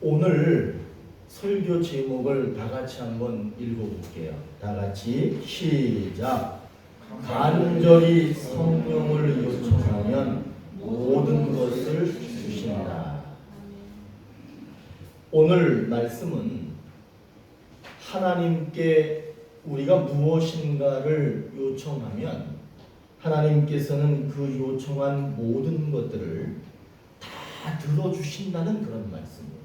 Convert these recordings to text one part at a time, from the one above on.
오늘 설교 제목을 다 같이 한번 읽어볼게요. 다 같이 시작. 간절히 성령을 요청하면 모든 것을 주신다. 오늘 말씀은 하나님께 우리가 무엇인가를 요청하면 하나님께서는 그 요청한 모든 것들을 다 들어주신다는 그런 말씀이에요.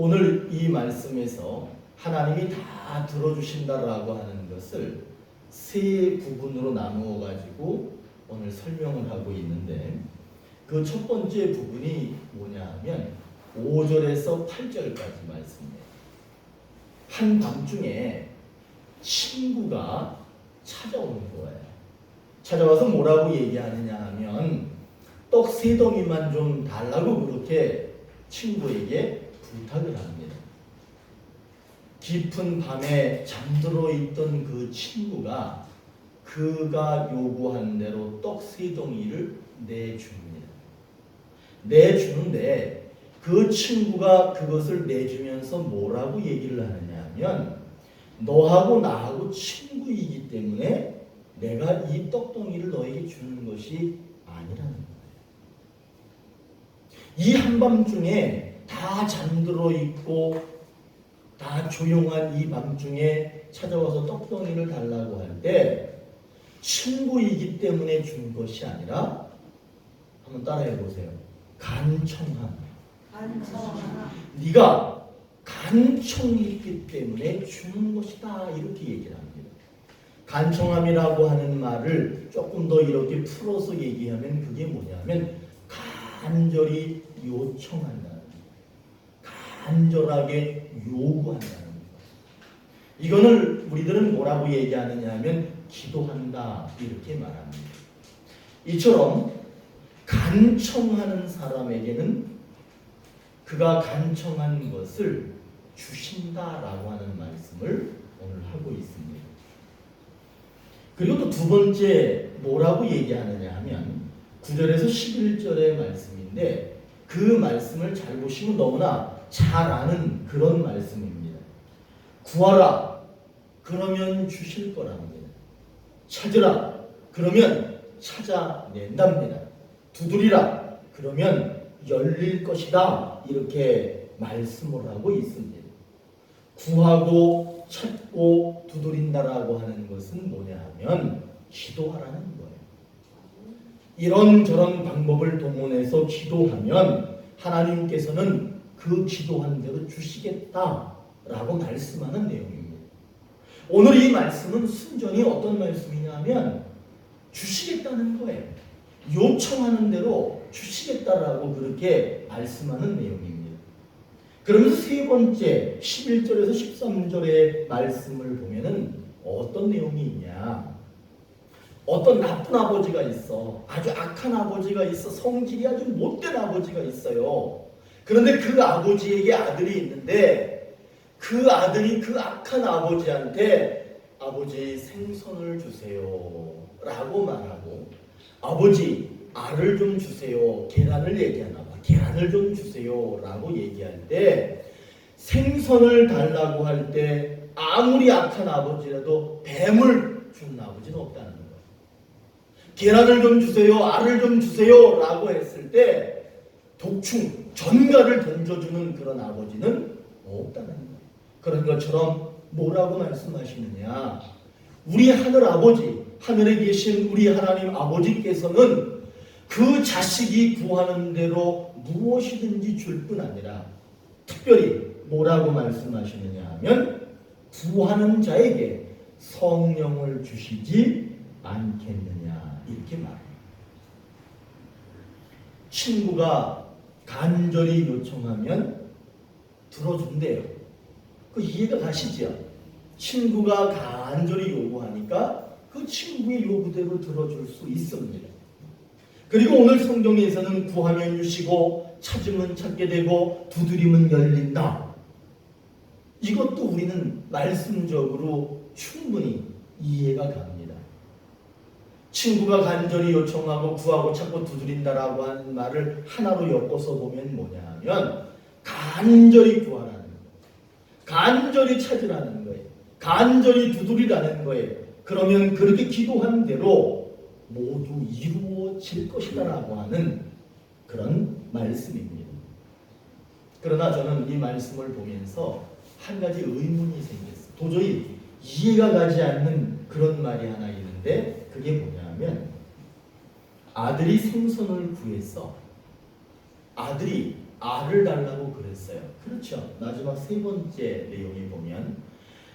오늘 이 말씀에서 하나님이 다 들어주신다라고 하는 것을 세 부분으로 나누어 가지고 오늘 설명을 하고 있는데, 그 첫 번째 부분이 뭐냐 하면 5절에서 8절까지 말씀이에요. 한밤중에 친구가 찾아오는 거예요. 찾아와서 뭐라고 얘기하느냐 하면 떡 3덩이만 좀 달라고 그렇게 친구에게 부탁을 합니다. 깊은 밤에 잠들어 있던 그 친구가 그가 요구한 대로 떡 3덩이를 내줍니다. 내주는데 그 친구가 그것을 내주면서 뭐라고 얘기를 하느냐 하면, 너하고 나하고 친구이기 때문에 내가 이 떡덩이를 너에게 주는 것이 아니라는 거예요. 이 한밤중에 다 잠들어 있고 다 조용한 이 밤중에 찾아와서 떡덩이를 달라고 할 때 친구이기 때문에 준 것이 아니라, 한번 따라해 보세요. 간청함. 네가 간청했기 때문에 주는 것이다, 이렇게 얘기를 합니다. 간청함이라고 하는 말을 조금 더 이렇게 풀어서 얘기하면 그게 뭐냐면 간절히 요청한다는 거예요. 간절하게 요구한다는 거예요. 이거는 우리들은 뭐라고 얘기하느냐 하면 기도한다, 이렇게 말합니다. 이처럼 간청하는 사람에게는 그가 간청한 것을 주신다라고 하는 말씀을 오늘 하고 있습니다. 그리고 또 두 번째 뭐라고 얘기하느냐 하면 9절에서 11절의 말씀인데, 그 말씀을 잘 보시면 너무나 잘 아는 그런 말씀입니다. 구하라, 그러면 주실 거랍니다. 찾으라, 그러면 찾아낸답니다. 두드리라, 그러면 열릴 것이다, 이렇게 말씀을 하고 있습니다. 구하고 찾고 두드린다라고 하는 것은 뭐냐 하면 기도하라는 거예요. 이런저런 방법을 동원해서 기도하면 하나님께서는 그 기도한 대로 주시겠다라고 말씀하는 내용입니다. 오늘 이 말씀은 순전히 어떤 말씀이냐 하면 주시겠다는 거예요. 요청하는 대로 주시겠다라고 그렇게 말씀하는 내용입니다. 그러면서 세 번째 11절에서 13절의 말씀을 보면은 어떤 내용이 있냐, 어떤 나쁜 아버지가 있어. 아주 악한 아버지가 있어. 성질이 아주 못된 아버지가 있어요. 그런데 그 아버지에게 아들이 있는데 그 아들이 그 악한 아버지한테 아버지 생선을 주세요 라고 말하고, 아버지 알을 좀 주세요, 계란을 얘기하나 봐, 계란을 좀 주세요 라고 얘기할 때, 생선을 달라고 할 때 아무리 악한 아버지라도 뱀을 주는 아버지는 없다는 거예요. 계란을 좀 주세요, 알을 좀 주세요 라고 했을 때 독충, 전갈을 던져주는 그런 아버지는 없다는 거예요. 그런 것처럼 뭐라고 말씀하시느냐, 우리 하늘 아버지, 하늘에 계신 우리 하나님 아버지께서는 그 자식이 구하는 대로 무엇이든지 줄 뿐 아니라 특별히 뭐라고 말씀하시느냐 하면 구하는 자에게 성령을 주시지 않겠느냐, 이렇게 말합니다. 친구가 간절히 요청하면 들어준대요. 그 이해가 가시죠? 친구가 간절히 요구하니까 그 친구의 요구대로 들어줄 수 있습니다. 그리고 오늘 성경에서는 구하면 주시고 찾으면 찾게 되고 두드리면 열린다. 이것도 우리는 말씀적으로 충분히 이해가 갑니다. 친구가 간절히 요청하고 구하고 찾고 두드린다라고 하는 말을 하나로 엮어서 보면 뭐냐 하면 간절히 구하라는 거예요. 간절히 찾으라는 거예요. 간절히 두드리라는 거예요. 그러면 그렇게 기도한 대로 모두 이루어질 것이다라고 하는 그런 말씀입니다. 그러나 저는 이 말씀을 보면서 한 가지 의문이 생겼어요. 도저히 이해가 가지 않는 그런 말이 하나 있는데 그게 뭐냐면 아들이 생선을 구해서 아들이 알을 달라고 그랬어요. 그렇죠. 마지막 세 번째 내용에 보면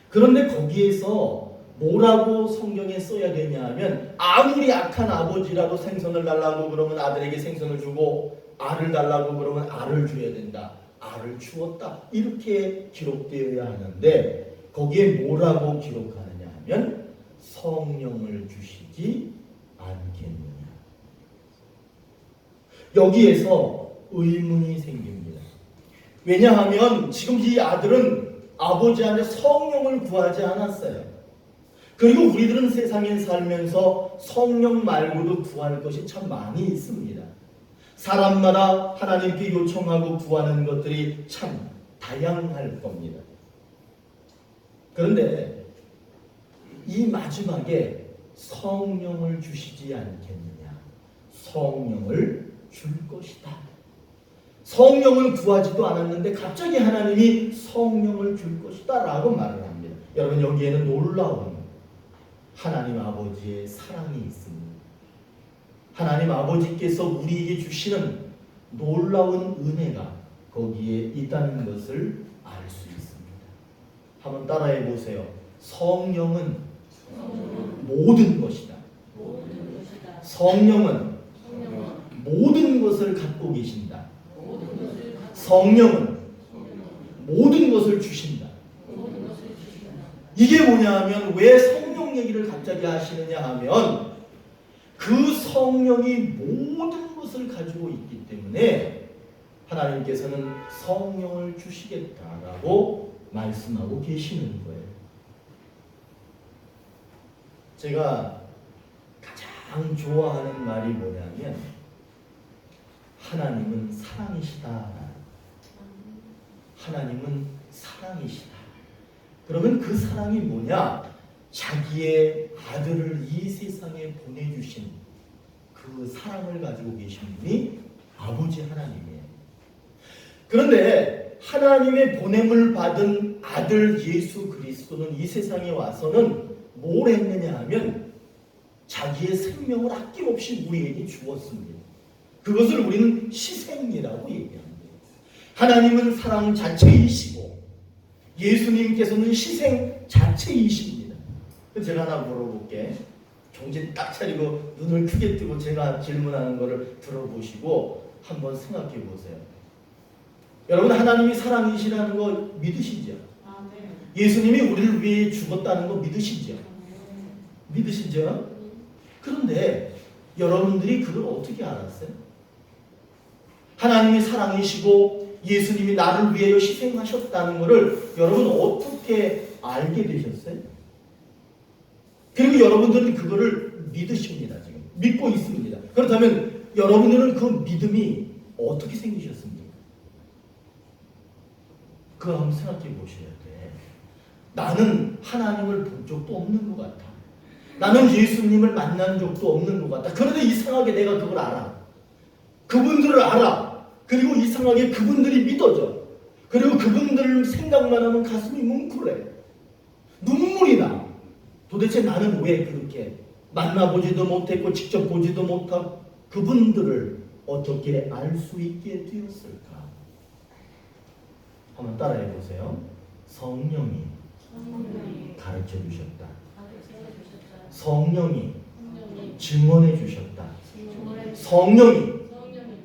그런데 거기에서 뭐라고 성경에 써야 되냐 하면 아무리 악한 아버지라도 생선을 달라고 그러면 아들에게 생선을 주고 알을 달라고 그러면 알을 줘야 된다. 알을 주었다. 이렇게 기록되어야 하는데 거기에 뭐라고 기록하느냐 하면 성령을 주시지 않겠느냐. 여기에서 의문이 생깁니다. 왜냐하면 지금 이 아들은 아버지한테 성령을 구하지 않았어요. 그리고 우리들은 세상에 살면서 성령 말고도 구할 것이 참 많이 있습니다. 사람마다 하나님께 요청하고 구하는 것들이 참 다양할 겁니다. 그런데 이 마지막에 성령을 주시지 않겠느냐. 성령을 줄 것이다. 성령을 구하지도 않았는데 갑자기 하나님이 성령을 줄 것이다 라고 말을 합니다. 여러분 여기에는 놀라운 하나님 아버지의 사랑이 있습니다. 하나님 아버지께서 우리에게 주시는 놀라운 은혜가 거기에 있다는 것을 알 수 있습니다. 한번 따라해 보세요. 성령은 모든 것이다. 성령은 모든 것을 갖고 계신다. 성령은 모든 것을 주신다. 이게 뭐냐 하면 왜 성령 얘기를 갑자기 하시느냐 하면 그 성령이 모든 것을 가지고 있기 때문에 하나님께서는 성령을 주시겠다라고 말씀하고 계시는 거예요. 제가 가장 좋아하는 말이 뭐냐면 하나님은 사랑이시다. 하나님은 사랑이시다. 그러면 그 사랑이 뭐냐? 자기의 아들을 이 세상에 보내주신 그 사랑을 가지고 계신 분이 아버지 하나님이에요. 그런데 하나님의 보냄을 받은 아들 예수 그리스도는 이 세상에 와서는 뭘 했느냐 하면 자기의 생명을 아낌없이 우리에게 주었습니다. 그것을 우리는 희생이라고 얘기합니다. 하나님은 사랑 자체이시고 예수님께서는 희생 자체이십니다. 제가 하나 물어볼게. 정신 딱 차리고 눈을 크게 뜨고 제가 질문하는 것을 들어보시고 한번 생각해 보세요. 여러분 하나님이 사랑이시라는 거 믿으시죠? 예수님이 우리를 위해 죽었다는 거 믿으시죠? 믿으시죠? 그런데 여러분들이 그걸 어떻게 알았어요? 하나님이 사랑이시고 예수님이 나를 위하여 희생하셨다는 것을 여러분 어떻게 알게 되셨어요? 그리고 여러분들은 그거를 믿으십니다. 지금 믿고 있습니다. 그렇다면 여러분들은 그 믿음이 어떻게 생기셨습니까? 그거 한번 생각해 보셔야 돼. 나는 하나님을 본 적도 없는 것 같아. 나는 예수님을 만난 적도 없는 것 같다. 그런데 이상하게 내가 그걸 알아. 그분들을 알아. 그리고 이상하게 그분들이 믿어져. 그리고 그분들 생각만 하면 가슴이 뭉클해. 눈물이 나. 도대체 나는 왜 그렇게 만나보지도 못했고 직접 보지도 못한 그분들을 어떻게 알 수 있게 되었을까? 한번 따라해 보세요. 성령이 가르쳐 주셨다. 성령이 증언해 주셨다. 성령이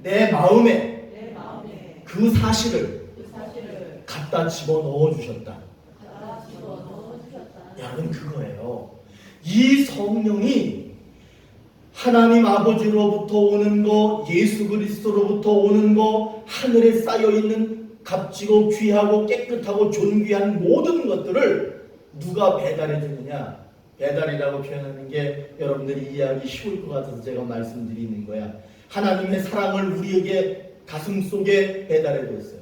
내 마음에 그 사실을 갖다 집어넣어 주셨다. 여러분 그거예요. 이 성령이 하나님 아버지로부터 오는 거, 예수 그리스도로부터 오는 거, 하늘에 쌓여있는 값지고 귀하고 깨끗하고 존귀한 모든 것들을 누가 배달해 주느냐? 배달이라고 표현하는 게 여러분들이 이해하기 쉬울 것 같아서 제가 말씀드리는 거야. 하나님의 사랑을 우리에게 가슴속에 배달해 줬어요.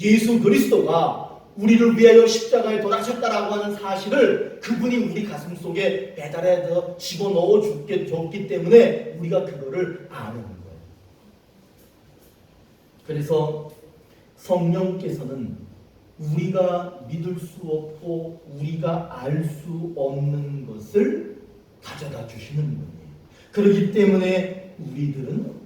예수 그리스도가 우리를 위하여 십자가에 돌아가셨다라고 하는 사실을 그분이 우리 가슴속에 배달해서 집어넣어 줬기 때문에 우리가 그거를 아는 거예요. 그래서 성령께서는 우리가 믿을 수 없고 우리가 알 수 없는 것을 가져다 주시는 분이에요. 그렇기 때문에 우리들은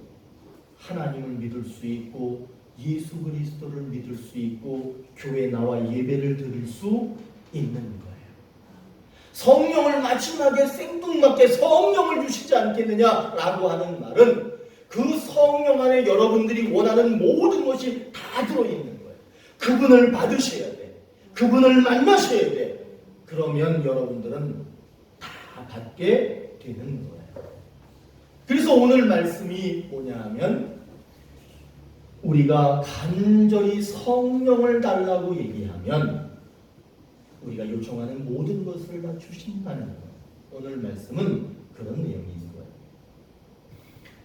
하나님을 믿을 수 있고 예수 그리스도를 믿을 수 있고 교회에 나와 예배를 드릴 수 있는 거예요. 성령을 마지막에 생뚱맞게 성령을 주시지 않겠느냐라고 하는 말은 그 성령 안에 여러분들이 원하는 모든 것이 다 들어있는 거예요. 그분을 받으셔야 돼. 그분을 만나셔야 돼. 그러면 여러분들은 다 받게 되는 거예요. 그래서 오늘 말씀이 뭐냐 하면 우리가 간절히 성령을 달라고 얘기하면 우리가 요청하는 모든 것을 다 주신다는 거예요. 오늘 말씀은 그런 내용인 거예요.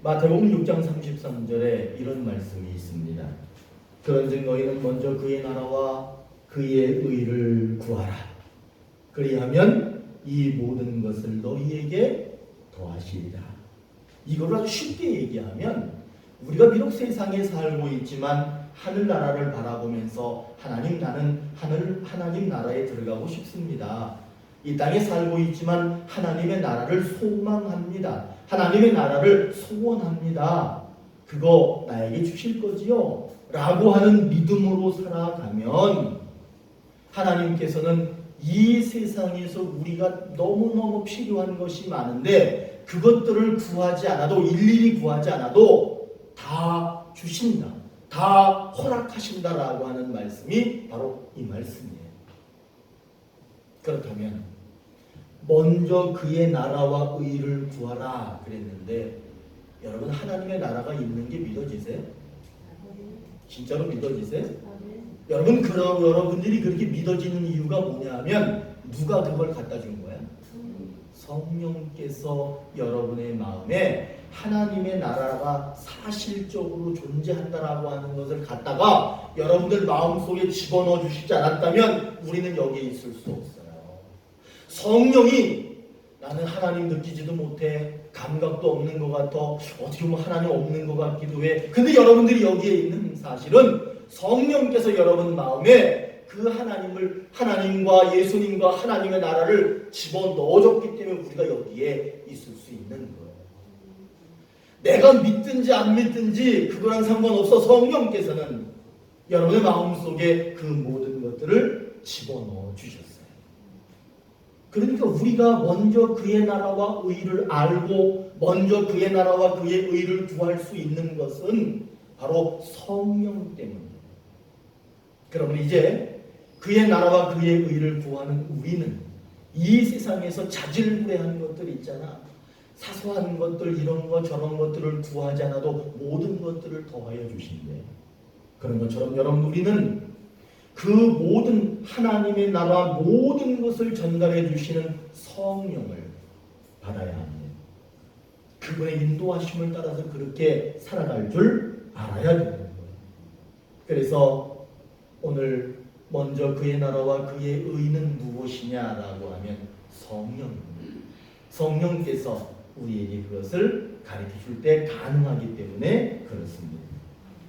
마태복음 6장 33절에 이런 말씀이 있습니다. 그런즉 너희는 먼저 그의 나라와 그의 의를 구하라. 그리하면 이 모든 것을 너희에게 더하시리라. 이걸 아주 쉽게 얘기하면 우리가 비록 세상에 살고 있지만 하늘나라를 바라보면서 나는 하나님 나라에 들어가고 싶습니다. 이 땅에 살고 있지만 하나님의 나라를 소망합니다. 하나님의 나라를 소원합니다. 그거 나에게 주실 거지요? 라고 하는 믿음으로 살아가면 하나님께서는 이 세상에서 우리가 너무너무 필요한 것이 많은데 그것들을 구하지 않아도 일일이 구하지 않아도 다 주신다. 다 허락하신다라고 하는 말씀이 바로 이 말씀이에요. 그렇다면 먼저 그의 나라와 의를 구하라 그랬는데 여러분 하나님의 나라가 있는 게 믿어지세요? 진짜로 믿어지세요? 여러분들이 그렇게 믿어지는 이유가 뭐냐 하면 누가 그걸 갖다 준 거야? 성령께서 여러분의 마음에 하나님의 나라가 사실적으로 존재한다라고 하는 것을 갖다가 여러분들 마음속에 집어넣어 주시지 않았다면 우리는 여기에 있을 수 없어요. 성령이 나는 하나님 느끼지도 못해, 감각도 없는 것 같아, 어떻게 보면 하나님 없는 것 같기도 해. 근데 여러분들이 여기에 있는 사실은 성령께서 여러분 마음에 그 하나님과 예수님과 하나님의 나라를 집어넣어줬기 때문에 우리가 여기에 있을 수 있는 거예요. 내가 믿든지 안 믿든지 그거랑 상관없어 성령께서는 여러분의 마음속에 그 모든 것들을 집어넣어 주셨어요. 그러니까 우리가 먼저 그의 나라와 의를 알고 먼저 그의 나라와 그의 의를 구할 수 있는 것은 바로 성령 때문이에요. 그러면 이제 그의 나라와 그의 의를 구하는 우리는 이 세상에서 자질구레한 것들 있잖아. 사소한 것들 이런 것 저런 것들을 구하지 않아도 모든 것들을 더하여 주신대요. 그런 것처럼 여러분 우리는 그 모든 하나님의 나라 모든 것을 전달해 주시는 성령을 받아야 합니다. 그분의 인도하심을 따라서 그렇게 살아갈 줄 알아야 되는 거예요. 그래서 오늘 먼저 그의 나라와 그의 의는 무엇이냐라고 하면 성령입니다. 성령께서 우리에게 그것을 가르쳐 줄 때 가능하기 때문에 그렇습니다.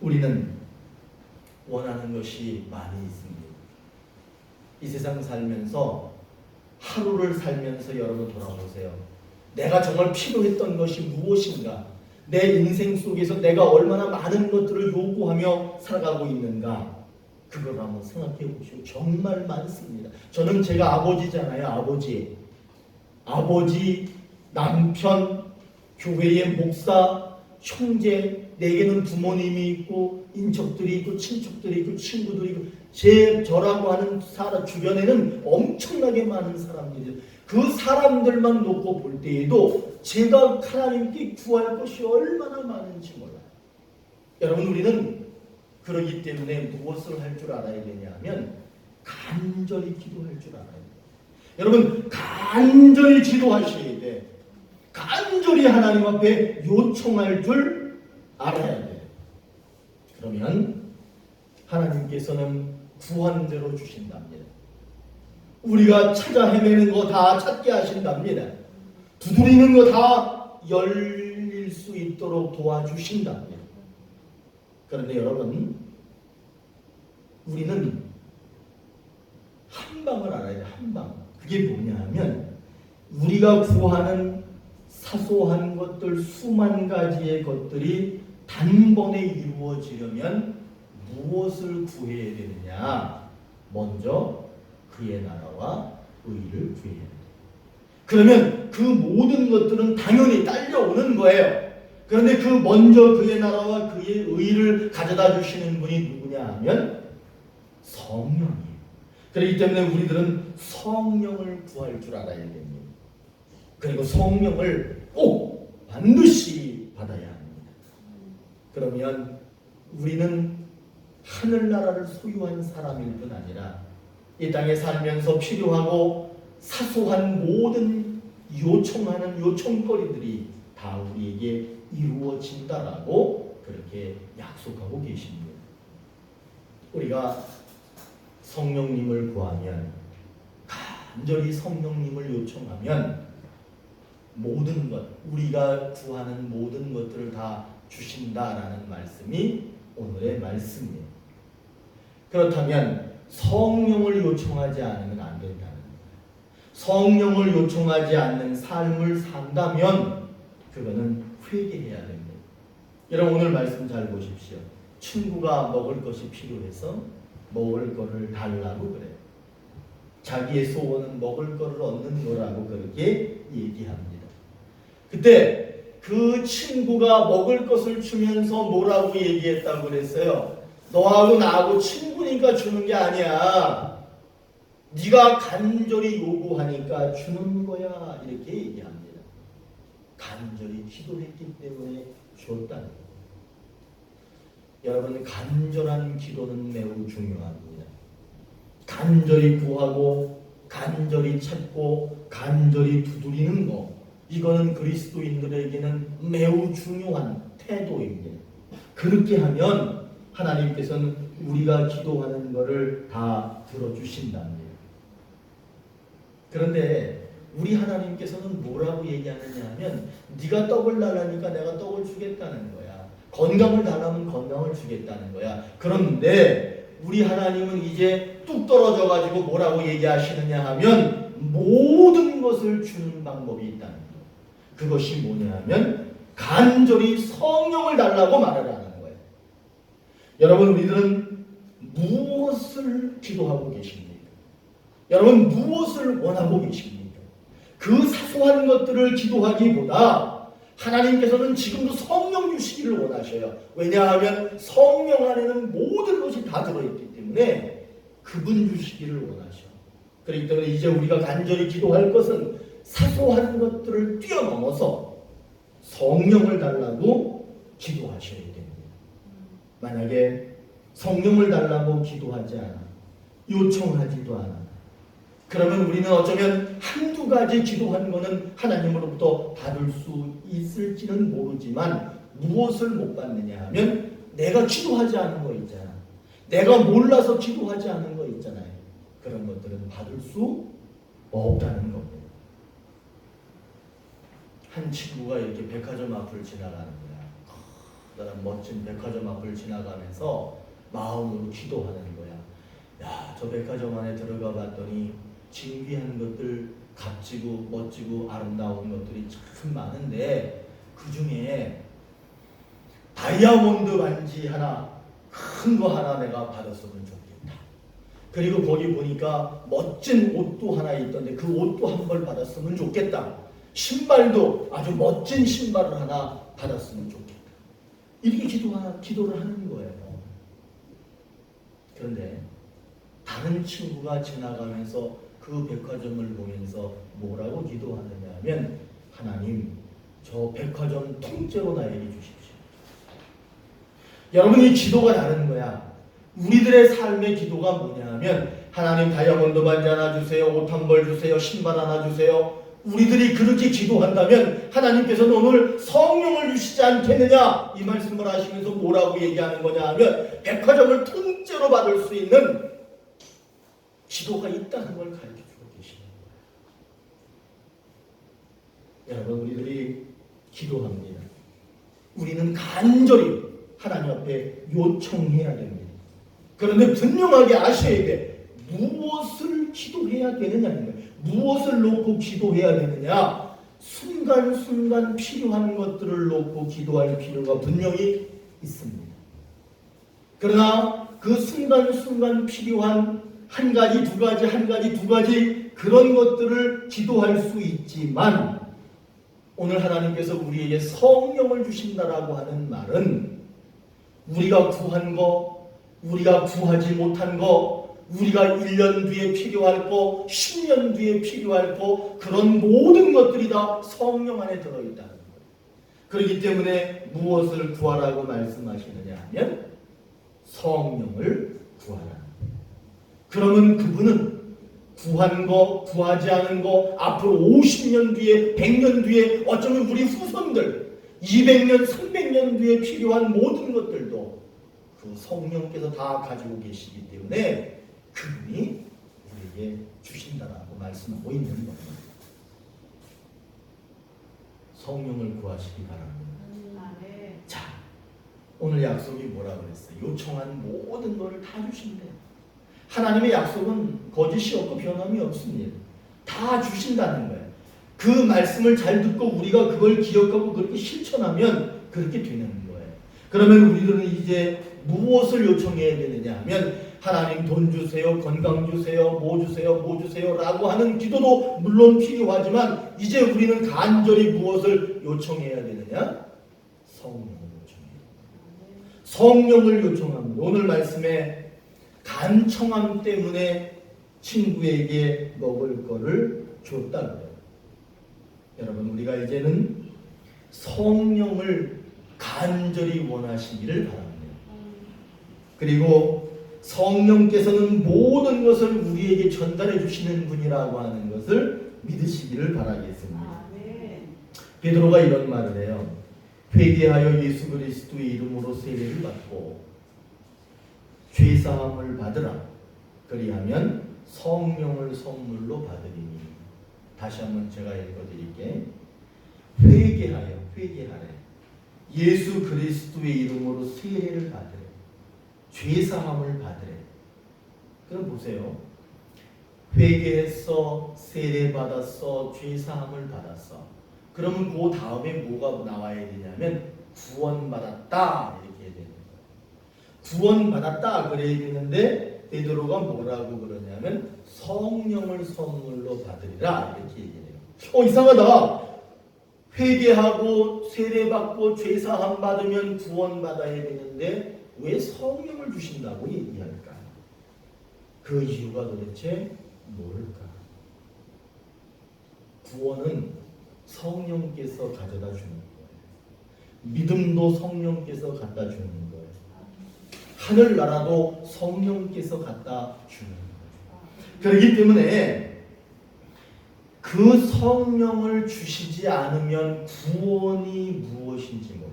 우리는 원하는 것이 많이 있습니다. 이 세상 살면서 하루를 살면서 여러분 돌아보세요. 내가 정말 필요했던 것이 무엇인가? 내 인생 속에서 내가 얼마나 많은 것들을 요구하며 살아가고 있는가? 그걸 한번 생각해 보시오. 정말 많습니다. 저는 제가 아버지잖아요. 아버지, 남편, 교회의 목사, 형제, 내게는 부모님이 있고 인척들이 있고 친척들이 있고 친구들이 있고 저라고 하는 사람 주변에는 엄청나게 많은 사람들이 그 사람들만 놓고 볼 때에도 제가 하나님께 구할 것이 얼마나 많은지 몰라요. 여러분 우리는 그러기 때문에 무엇을 할 줄 알아야 되냐 하면 간절히 기도할 줄 알아야 돼요. 여러분 간절히 기도하셔야 돼. 간절히 하나님 앞에 요청할 줄 알아야 돼. 그러면 하나님께서는 구한대로 주신답니다. 우리가 찾아 헤매는 거 다 찾게 하신답니다. 두드리는 거 다 열릴 수 있도록 도와주신답니다. 그런데 여러분, 우리는 한 방을 알아야 돼. 한 방. 그게 뭐냐 하면 우리가 구하는 사소한 것들, 수만 가지의 것들이 단번에 이루어지려면 무엇을 구해야 되느냐? 먼저 그의 나라와 의를 구해야 돼. 그러면 그 모든 것들은 당연히 딸려오는 거예요. 그런데 그 먼저 그의 나라와 그의 의를 가져다 주시는 분이 누구냐 하면 성령이에요. 그렇기 때문에 우리들은 성령을 구할 줄 알아야 됩니다. 그리고 성령을 꼭 반드시 받아야 합니다. 그러면 우리는 하늘나라를 소유한 사람일 뿐 아니라 이 땅에 살면서 필요하고 사소한 모든 요청하는 요청거리들이 다 우리에게 이루어진다라고 그렇게 약속하고 계십니다. 우리가 성령님을 구하면, 간절히 성령님을 요청하면 모든 것, 우리가 구하는 모든 것들을 다 주신다라는 말씀이 오늘의 말씀이에요. 그렇다면 성령을 요청하지 않으면 안 된다는 거예요. 성령을 요청하지 않는 삶을 산다면 그거는 회개해야 됩니다. 여러분 오늘 말씀 잘 보십시오. 친구가 먹을 것이 필요해서 먹을 거를 달라고 그래요. 자기의 소원은 먹을 거를 얻는 거라고 그렇게 얘기합니다. 그때 그 친구가 먹을 것을 주면서 뭐라고 얘기했다고 그랬어요? 너하고 나하고 친구니까 주는 게 아니야. 네가 간절히 요구하니까 주는 거야. 이렇게 얘기합니다. 간절히 기도했기 때문에 줬다는 거예요. 여러분 간절한 기도는 매우 중요합니다. 간절히 구하고 간절히 찾고 간절히 두드리는 거, 이거는 그리스도인들에게는 매우 중요한 태도입니다. 그렇게 하면 하나님께서는 우리가 기도하는 것을 다 들어주신답니다. 그런데 우리 하나님께서는 뭐라고 얘기하느냐 하면 네가 떡을 달라니까 내가 떡을 주겠다는 거야. 건강을 달라면 건강을 주겠다는 거야. 그런데 우리 하나님은 이제 뚝 떨어져 가지고 뭐라고 얘기하시느냐 하면 모든 것을 주는 방법이 있다는 거예요. 그것이 뭐냐 하면 간절히 성령을 달라고 말을 하는 거예요. 여러분 우리들은 무엇을 기도하고 계십니까? 여러분 무엇을 원하고 계십니까? 그 사소한 것들을 기도하기보다 하나님께서는 지금도 성령 주시기를 원하셔요. 왜냐하면 성령 안에는 모든 것이 다 들어있기 때문에 그분 주시기를 원하셔. 그렇기 때문에 이제 우리가 간절히 기도할 것은 사소한 것들을 뛰어넘어서 성령을 달라고 기도하셔야 됩니다. 만약에 성령을 달라고 기도하지 않아, 요청하지도 않아, 그러면 우리는 어쩌면 한두 가지 기도한 거는 하나님으로부터 받을 수 있을지는 모르지만 무엇을 못 받느냐 하면 내가 기도하지 않은 거 있잖아. 내가 몰라서 기도하지 않은 거 있잖아요. 그런 것들은 받을 수 없다는 겁니다. 한 친구가 이렇게 백화점 앞을 지나가는 거야. 커다란 멋진 백화점 앞을 지나가면서 마음으로 기도하는 거야. 야, 저 백화점 안에 들어가 봤더니 진귀한 것들, 값지고 멋지고 아름다운 것들이 참 많은데 그 중에 다이아몬드 반지 하나, 큰 거 하나 내가 받았으면 좋겠다. 그리고 거기 보니까 멋진 옷도 하나 있던데 그 옷도 한 벌 받았으면 좋겠다. 신발도 아주 멋진 신발을 하나 받았으면 좋겠다. 이렇게 기도를 하는 거예요. 그런데 다른 친구가 지나가면서 그 백화점을 보면서 뭐라고 기도하느냐 하면 하나님 저 백화점 통째로 나에게 주십시오. 여러분 이 기도가 다른 거야. 우리들의 삶의 기도가 뭐냐 하면 하나님 다이아몬드 반지 하나 주세요, 옷 한 벌 주세요, 신발 하나 주세요. 우리들이 그렇게 기도한다면 하나님께서는 오늘 성령을 주시지 않겠느냐 이 말씀을 하시면서 뭐라고 얘기하는 거냐 하면 백화점을 통째로 받을 수 있는 기도가 있다는 걸 가르쳐주고 계시는 거예요. 여러분, 우리들이 기도합니다. 우리는 간절히 하나님 앞에 요청해야 됩니다. 그런데 분명하게 아셔야 돼. 무엇을 기도해야 되느냐는 거예요. 무엇을 놓고 기도해야 되느냐? 순간순간 필요한 것들을 놓고 기도할 필요가 분명히 있습니다. 그러나 그 순간순간 필요한 한 가지, 두 가지, 한 가지, 두 가지 그런 것들을 기도할 수 있지만 오늘 하나님께서 우리에게 성령을 주신다라고 하는 말은 우리가 구한 거, 우리가 구하지 못한 거, 우리가 1년 뒤에 필요할 거, 10년 뒤에 필요할 거, 그런 모든 것들이 다 성령 안에 들어있다는 거예요. 그렇기 때문에 무엇을 구하라고 말씀하시느냐 하면 성령을 구하라는 거예요. 그러면 그분은 구한 거, 구하지 않은 거, 앞으로 50년 뒤에, 100년 뒤에, 어쩌면 우리 후손들, 200년, 300년 뒤에 필요한 모든 것들도 그 성령께서 다 가지고 계시기 때문에 그분이 우리에게 주신다라고 말씀하고 있는 겁니다. 성령을 구하시기 바랍니다. 자, 오늘 약속이 뭐라 그랬어요? 요청한 모든 것을 다 주신대요. 하나님의 약속은 거짓이 없고 변함이 없습니다. 다 주신다는 거예요. 그 말씀을 잘 듣고 우리가 그걸 기억하고 그렇게 실천하면 그렇게 되는 거예요. 그러면 우리들은 이제 무엇을 요청해야 되느냐 하면 하나님 돈 주세요, 건강 주세요, 뭐 주세요, 뭐 주세요 라고 하는 기도도 물론 필요하지만 이제 우리는 간절히 무엇을 요청해야 되느냐? 성령을 요청해야 됩니다. 성령을 요청합니다. 오늘 말씀에 간청함 때문에 친구에게 먹을 거를 줬다고요. 여러분, 우리가 이제는 성령을 간절히 원하시기를 바랍니다. 그리고 성령께서는 모든 것을 우리에게 전달해 주시는 분이라고 하는 것을 믿으시기를 바라겠습니다. 베드로가 이런 말을 해요. 회개하여 예수 그리스도의 이름으로 세례를 받고 죄사함을 받으라. 그리하면 성령을 선물로 받으리니. 다시 한번 제가 읽어드릴게. 회개하래. 예수 그리스도의 이름으로 세례를 받으래. 죄사함을 받으래. 그럼 보세요. 회개했어, 세례 받았어, 죄사함을 받았어. 그러면 그 다음에 뭐가 나와야 되냐면 구원받았다 이렇게 해야 되는 거예요. 구원받았다 그래야 되는데 베드로가 뭐라고 그러냐면 성령을 선물로 받으리라 이렇게 얘기해요. 이상하다. 회개하고 세례받고 죄사함 받으면 구원받아야 되는데 왜 성령을 주신다고 얘기할까? 그 이유가 도대체 뭘까? 구원은 성령께서 가져다 주는 거예요. 믿음도 성령께서 갖다 주는 거예요. 하늘나라도 성령께서 갖다 주는 거예요. 그렇기 때문에 그 성령을 주시지 않으면 구원이 무엇인지 몰라요.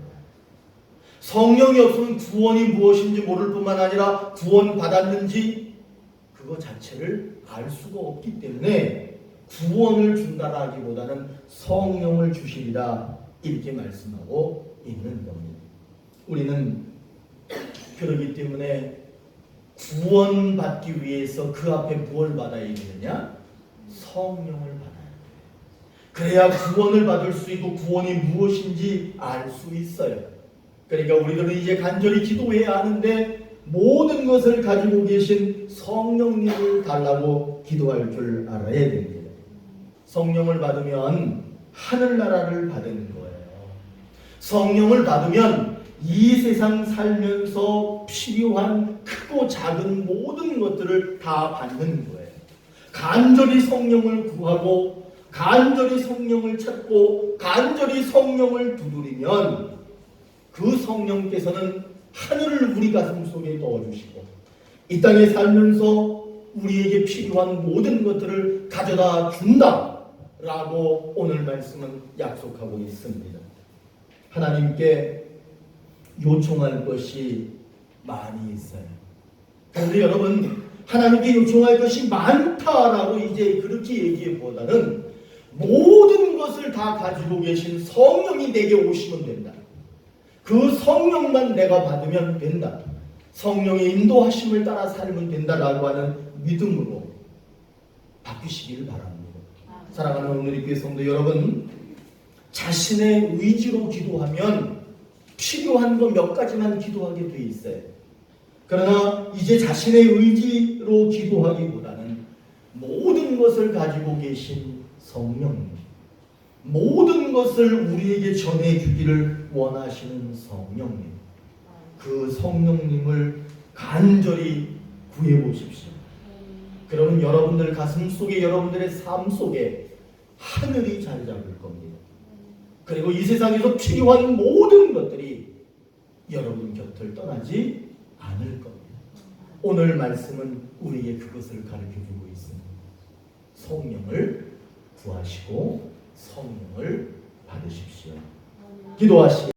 성령이 없으면 구원이 무엇인지 모를 뿐만 아니라 구원 받았는지 그거 자체를 알 수가 없기 때문에 구원을 준다라기보다는 성령을 주시리라 이렇게 말씀하고 있는 겁니다. 우리는 그러기 때문에 구원받기 위해서 그 앞에 무엇을 받아야 되느냐? 성령을 받아야 돼요. 그래야 구원을 받을 수 있고 구원이 무엇인지 알 수 있어요. 그러니까 우리들은 이제 간절히 기도해야 하는데 모든 것을 가지고 계신 성령님을 달라고 기도할 줄 알아야 됩니다. 성령을 받으면 하늘나라를 받는 거예요. 성령을 받으면 이 세상 살면서 필요한 크고 작은 모든 것들을 다 받는 거예요. 간절히 성령을 구하고 간절히 성령을 찾고 간절히 성령을 두드리면 그 성령께서는 하늘을 우리 가슴 속에 넣어주시고 이 땅에 살면서 우리에게 필요한 모든 것들을 가져다 준다라고 오늘 말씀은 약속하고 있습니다. 하나님께 요청할 것이 많이 있어요. 그런데 여러분, 하나님께 요청할 것이 많다라고 이제 그렇게 얘기보다는 모든 것을 다 가지고 계신 성령이 내게 오시면 된다. 그 성령만 내가 받으면 된다. 성령의 인도하심을 따라 살면 된다라고 하는 믿음으로 바뀌시기를 바랍니다. 사랑하는 오늘의 교회 성도 여러분, 자신의 의지로 기도하면 필요한 거 몇 가지만 기도하게 돼 있어요. 그러나 이제 자신의 의지로 기도하기보다는 모든 것을 가지고 계신 성령님, 모든 것을 우리에게 전해주기를 원하시는 성령님, 그 성령님을 간절히 구해보십시오. 그러면 여러분들 가슴 속에, 여러분들의 삶 속에 하늘이 자리 잡을 겁니다. 그리고 이 세상에서 필요한 모든 것들이 여러분 곁을 떠나지 않을 겁니다. 오늘 말씀은 우리에게 그것을 가르쳐주고 있습니다. 성령을 구하시고 성령을 받으십시오. 기도하시기